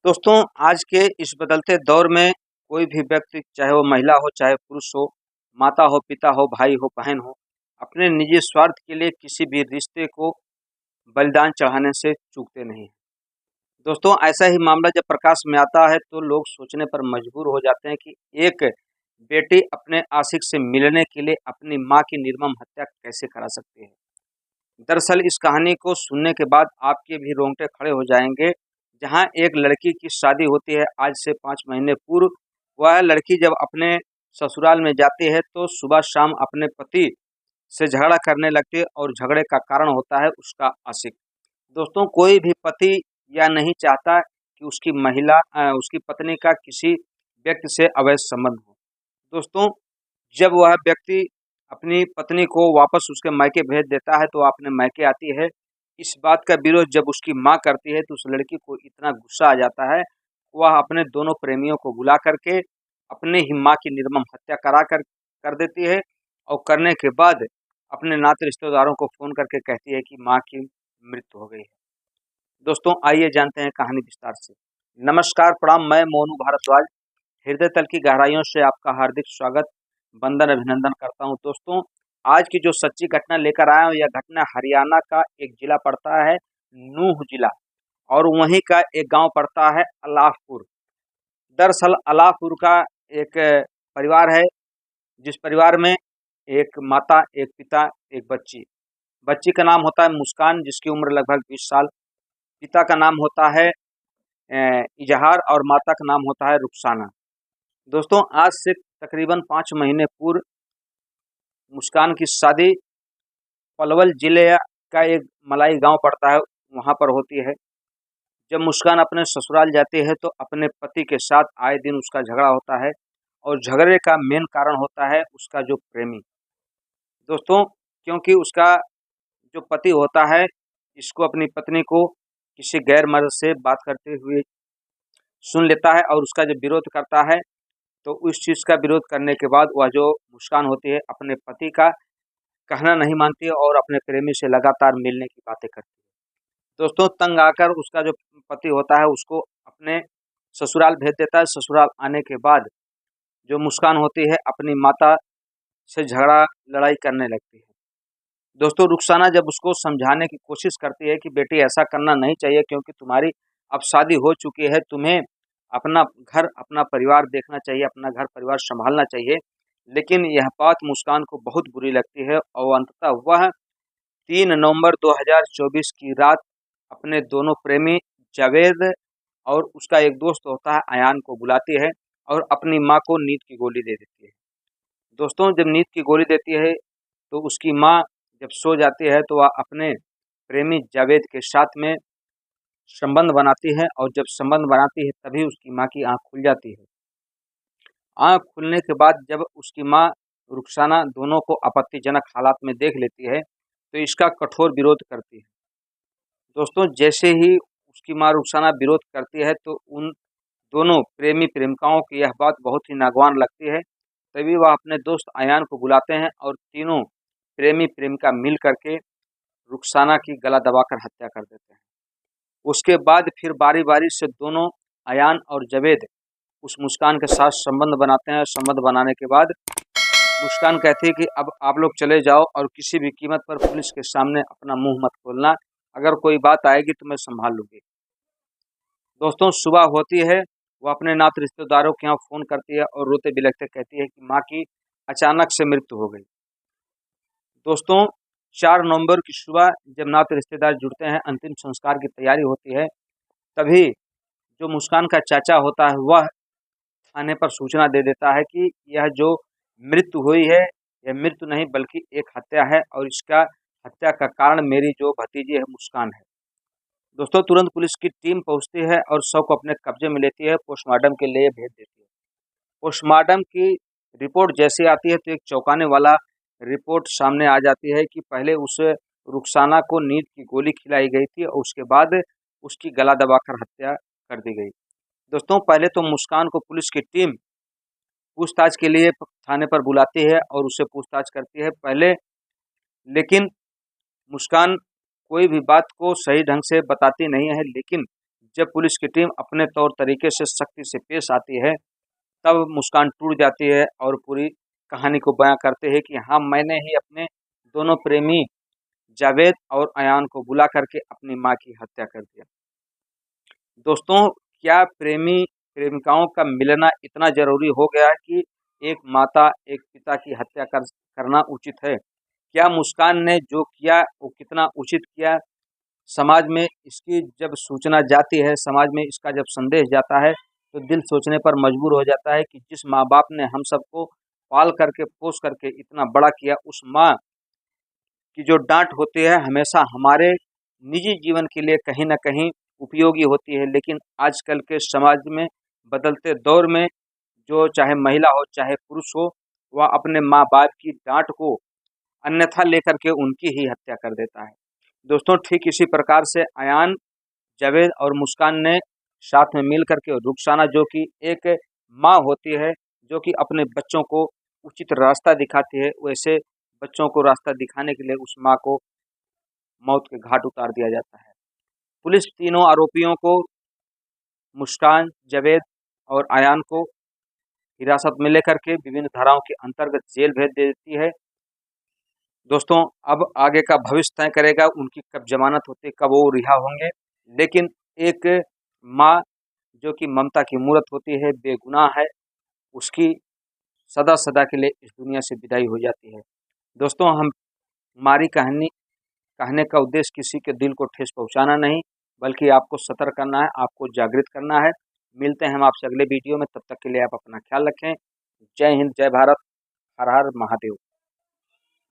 दोस्तों, आज के इस बदलते दौर में कोई भी व्यक्ति, चाहे वो महिला हो, चाहे पुरुष हो, माता हो, पिता हो, भाई हो, बहन हो, अपने निजी स्वार्थ के लिए किसी भी रिश्ते को बलिदान चढ़ाने से चूकते नहीं हैं। दोस्तों, ऐसा ही मामला जब प्रकाश में आता है तो लोग सोचने पर मजबूर हो जाते हैं कि एक बेटी अपने आशिक से मिलने के लिए अपनी माँ की निर्मम हत्या कैसे करा सकती है। दरअसल इस कहानी को सुनने के बाद आपके भी रोंगटे खड़े हो जाएंगे। जहां एक लड़की की शादी होती है आज से 5 महीने पूर्व, वह लड़की जब अपने ससुराल में जाती है तो सुबह शाम अपने पति से झगड़ा करने लगती है और झगड़े का कारण होता है उसका आशिक। दोस्तों, कोई भी पति या नहीं चाहता कि उसकी पत्नी का किसी व्यक्ति से अवैध संबंध हो। दोस्तों, जब वह व्यक्ति अपनी पत्नी को वापस उसके मायके भेज देता है तो अपने मायके आती है। इस बात का विरोध जब उसकी माँ करती है तो उस लड़की को इतना गुस्सा आ जाता है, वह अपने दोनों प्रेमियों को बुला करके अपने ही माँ की निर्मम हत्या कर देती है और करने के बाद अपने नाते रिश्तेदारों को फ़ोन करके कहती है कि माँ की मृत्यु हो गई है। दोस्तों, आइए जानते हैं कहानी विस्तार से। नमस्कार, प्रणाम, मैं मोनू भारद्वाज हृदय तल की गहराइयों से आपका हार्दिक स्वागत, वंदन, अभिनंदन करता हूं। दोस्तों, आज की जो सच्ची घटना लेकर आया हूं, यह घटना हरियाणा का एक जिला पड़ता है, नूह जिला, और वहीं का एक गांव पड़ता है अलाहपुर। दरअसल अलाहपुर का एक परिवार है, जिस परिवार में एक माता, एक पिता, एक बच्ची। बच्ची का नाम होता है मुस्कान, जिसकी उम्र लगभग 20 साल। पिता का नाम होता है इजहार और माता का नाम होता है रुखसाना। दोस्तों, आज से तकरीबन 5 महीने पूर्व मुस्कान की शादी पलवल जिले का एक मलाई गांव पड़ता है, वहां पर होती है। जब मुस्कान अपने ससुराल जाती है तो अपने पति के साथ आए दिन उसका झगड़ा होता है और झगड़े का मेन कारण होता है उसका जो प्रेमी। दोस्तों, क्योंकि उसका जो पति होता है, इसको अपनी पत्नी को किसी गैर मर्द से बात करते हुए सुन लेता है और उसका जब विरोध करता है तो उस चीज़ का विरोध करने के बाद वह जो मुस्कान होती है अपने पति का कहना नहीं मानती है और अपने प्रेमी से लगातार मिलने की बातें करती है। दोस्तों, तंग आकर उसका जो पति होता है उसको अपने ससुराल भेज देता है। ससुराल आने के बाद जो मुस्कान होती है अपनी माता से झगड़ा लड़ाई करने लगती है। दोस्तों, रुखसाना जब उसको समझाने की कोशिश करती है कि बेटी ऐसा करना नहीं चाहिए, क्योंकि तुम्हारी अब शादी हो चुकी है, तुम्हें अपना घर, अपना परिवार देखना चाहिए, अपना घर परिवार संभालना चाहिए, लेकिन यह बात मुस्कान को बहुत बुरी लगती है और अंततः वह 3 नवंबर 2024 की रात अपने दोनों प्रेमी जावेद और उसका एक दोस्त होता है अयान को बुलाती है और अपनी माँ को नींद की गोली दे देती है। दोस्तों, जब नींद की गोली देती है तो उसकी माँ जब सो जाती है तो वह अपने प्रेमी जावेद के साथ में संबंध बनाती है और जब संबंध बनाती है तभी उसकी माँ की आँख खुल जाती है। आँख खुलने के बाद जब उसकी माँ रुखसाना दोनों को आपत्तिजनक हालात में देख लेती है तो इसका कठोर विरोध करती है। दोस्तों, जैसे ही उसकी माँ रुखसाना विरोध करती है तो उन दोनों प्रेमी प्रेमिकाओं की यह बात बहुत ही नागवान लगती है। तभी वह अपने दोस्त अयान को बुलाते हैं और तीनों प्रेमी प्रेमिका मिल करके रुखसाना की गला दबाकर हत्या कर देते हैं। उसके बाद फिर बारी-बारी से दोनों अयान और जावेद उस मुस्कान के साथ संबंध बनाते हैं। संबंध बनाने के बाद मुस्कान कहती है कि अब आप लोग चले जाओ और किसी भी कीमत पर पुलिस के सामने अपना मुंह मत खोलना, अगर कोई बात आएगी तो मैं संभाल लूँगी। दोस्तों, सुबह होती है, वो अपने नाते रिश्तेदारों के यहाँ फ़ोन करती है और रोते बिलखते कहती है कि माँ की अचानक से मृत्यु हो गई। दोस्तों, 4 नवंबर की सुबह जब नाते रिश्तेदार जुड़ते हैं, अंतिम संस्कार की तैयारी होती है, तभी जो मुस्कान का चाचा होता है वह थाने पर सूचना दे देता है कि यह जो मृत्यु हुई है, यह मृत्यु नहीं बल्कि एक हत्या है और इसका हत्या का कारण मेरी जो भतीजी है मुस्कान है। दोस्तों, तुरंत पुलिस की टीम पहुंचती है और शव को अपने कब्जे में लेती है, पोस्टमार्टम के लिए भेज देती है। पोस्टमार्टम की रिपोर्ट जैसे आती है तो एक चौंकाने वाला रिपोर्ट सामने आ जाती है कि पहले उस रुखसाना को नींद की गोली खिलाई गई थी और उसके बाद उसकी गला दबाकर हत्या कर दी गई। दोस्तों, पहले तो मुस्कान को पुलिस की टीम पूछताछ के लिए थाने पर बुलाती है और उससे पूछताछ करती है पहले, लेकिन मुस्कान कोई भी बात को सही ढंग से बताती नहीं है। लेकिन जब पुलिस की टीम अपने तौर तरीके से सख्ती से पेश आती है, तब मुस्कान टूट जाती है और पूरी कहानी को बयां करते हैं कि हाँ, मैंने ही अपने दोनों प्रेमी जावेद और अयान को बुला करके अपनी माँ की हत्या कर दिया। दोस्तों, क्या प्रेमिकाओं का मिलना इतना ज़रूरी हो गया है कि एक माता, एक पिता की हत्या करना उचित है? क्या मुस्कान ने जो किया वो कितना उचित किया? समाज में इसकी जब सूचना जाती है, समाज में इसका जब संदेश जाता है, तो दिल सोचने पर मजबूर हो जाता है कि जिस माँ-बाप ने हम सबको पाल करके, पोस करके इतना बड़ा किया, उस माँ की जो डाँट होती है हमेशा हमारे निजी जीवन के लिए कहीं न कहीं उपयोगी होती है। लेकिन आजकल के समाज में बदलते दौर में जो चाहे महिला हो, चाहे पुरुष हो, वह अपने माँ-बाप की डाँट को अन्यथा लेकर के उनकी ही हत्या कर देता है। दोस्तों, ठीक इसी प्रकार से अयान, जावेद और मुस्कान ने साथ में मिल कर के रुखसाना, जो कि एक माँ होती है, जो कि अपने बच्चों को उचित रास्ता दिखाती है, वैसे बच्चों को रास्ता दिखाने के लिए उस माँ को मौत के घाट उतार दिया जाता है। पुलिस तीनों आरोपियों को, मुस्कान, जावेद और अयान को हिरासत में लेकर के विभिन्न धाराओं के अंतर्गत जेल भेज देती है। दोस्तों, अब आगे का भविष्य तय करेगा उनकी कब जमानत होती है, कब वो रिहा होंगे। लेकिन एक माँ जो कि ममता की मूरत होती है, बेगुनाह है, उसकी सदा-सदा के लिए इस दुनिया से विदाई हो जाती है। दोस्तों, हमारी कहानी कहने का उद्देश्य किसी के दिल को ठेस पहुँचाना नहीं, बल्कि आपको सतर्क करना है, आपको जागृत करना है। मिलते हैं हम आपसे अगले वीडियो में, तब तक के लिए आप अपना ख्याल रखें। जय हिंद, जय भारत, हर हर महादेव।